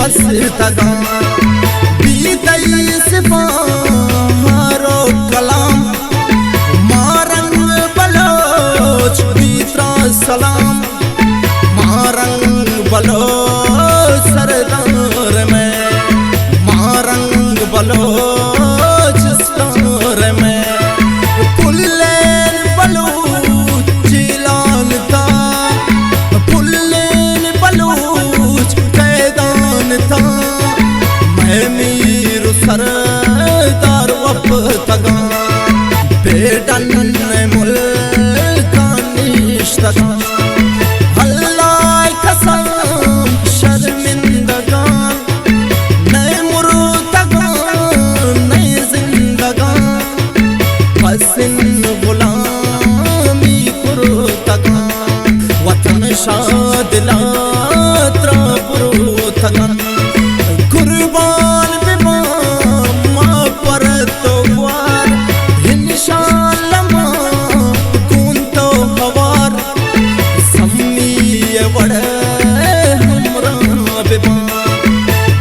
हंसतगा बीतई सिपारो कलाम Marang Bloch बीतरा सलाम Marang Bloch सरदार में Marang Bloch star में पुल्लेन बलोच जिलान था पुल्लेन बलोच कैदान था मैं मीर सरदार वफ़तगा बेडन मुल्का निश्तगा शादिला त्रपुरुतगन कुर्बान बिमा माँ पर तो वार इंशाअल्लाह माँ कौन तो हवार सम्मी वड़े हमरा बिमा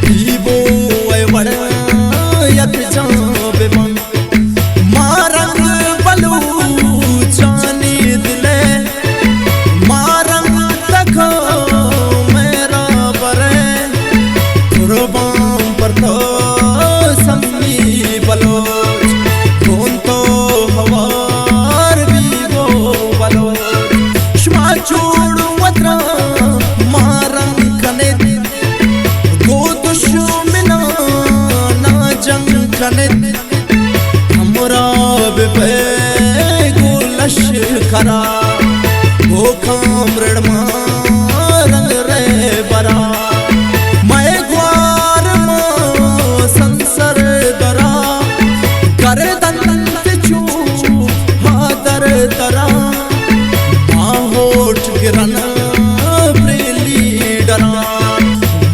दीबो वड़े यक जा बिमा मारंग बलू जानी दिले हमरा बे गुलश खरा वो कामरण रंग रे बरा मैं ग्वार मां संसर दरा कर दंत चू हादर दरा होठ गिरन प्रेली डरा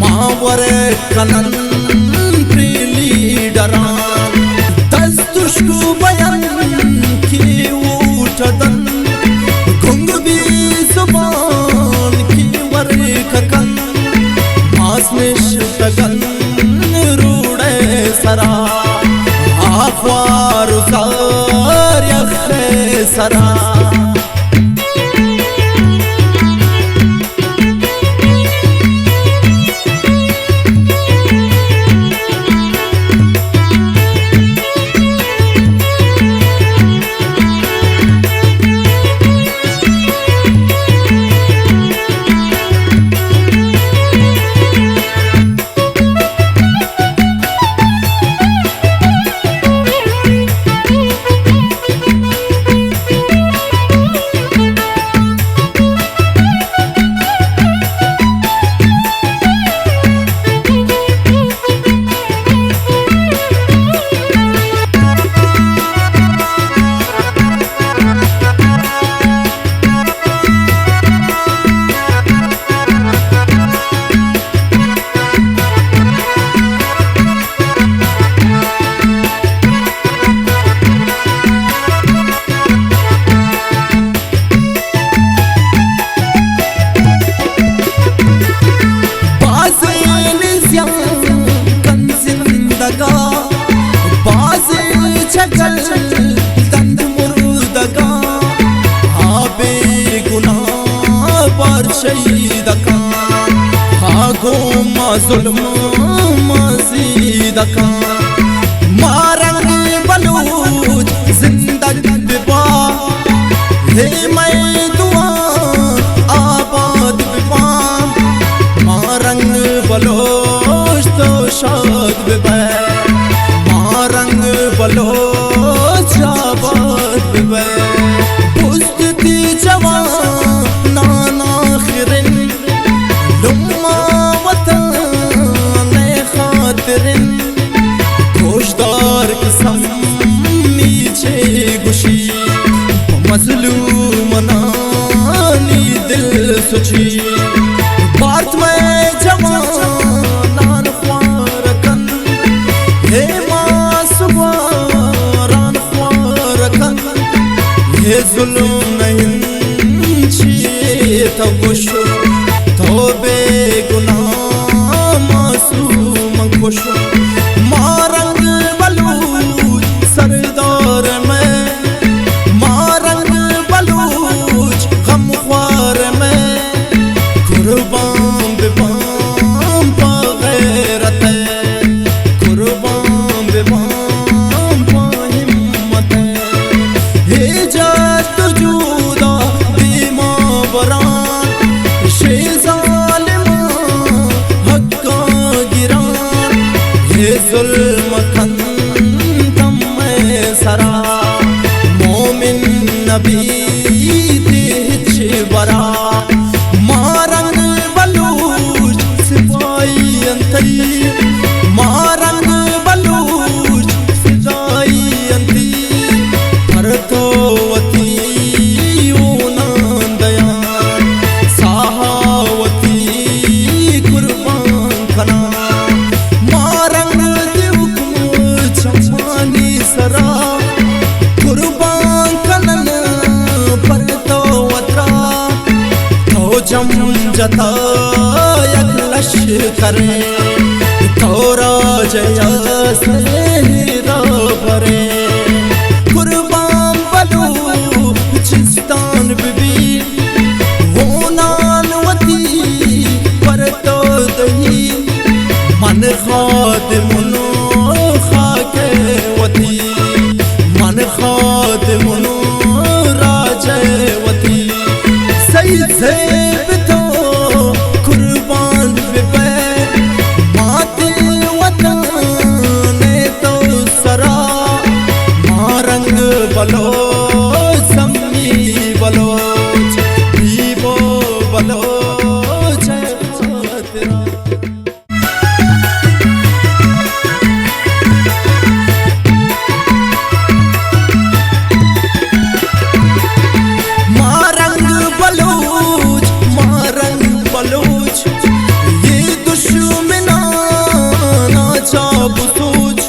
मावर कनन प्रेली डरा दस्तुष्कु बयान की उठदन गुंग भी जुबान की वर्ककन मासनिश तगन रूड़े सरा आख्वार सार यखे सरा छगल दंद मुर्दगा आबे गुनाह पर शहीदका हागो जुल्म मजीदका मारंग बलूच जिंदगी बिबा हे मैं दुआ आबाद बिबा मारंग बलूच तो शाद बिबा मारंग बलोच आबाद बिबा पुस्तती जवान नाना खिरन लुम्मा वतन खातिरन खोशदार किस्म नीचे गुशी मजलूम नानी दिल सुची बात में जवान नान ख्वारकन हे ये जुल्म नहीं छिए तो बेगुनाह मासूम खुश मारंग बलूच सरदार में मारंग बलूच गम ख्वार में कुर्बान बेबाम पा गैरत कुर्बान बेबाम पा हिम्मत हे जात जुदा बीमा बरान शे ज़ालिमा हक्का गिरान हे जुल्म खंतम में सरा मोमिन नबी तेज बरा मारंग बलूच सिपाही अंतरी मारंग बलूच फिदाई अंती भरतोवती ऊनान दयान सहावती कुर्बान खना मारंग दिवकुम चमानी सरा कुर्बान खनन परतोवत्रा तो जम जता यकलश करे तोरा जया सेरा भरे कुर्बान बलू चिस्तान बिबी होनानवती पर तो दही मन खादिमुनो खाके वती मन खादिमुनो राजवती सही ज़ेब तो कुर्बान बिबे माते वतन ने तो सरा मारंग बलोच सम्मी बलोच बीबो बलोच तेरा मारंग बलोच ये दुश्मना नाचा बुसूच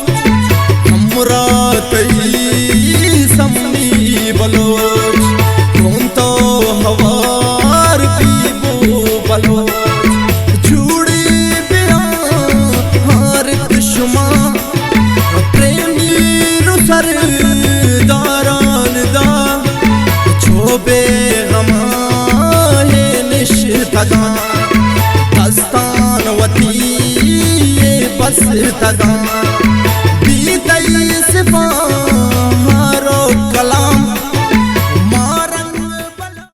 हमरा तई सम्मी बलोच कौन तो हवार बीबो बलोच जुड़ी बिया हार दुश्मा प्रेमी रुसर दारान दा छोबे गमा दस्तान वती बस तगा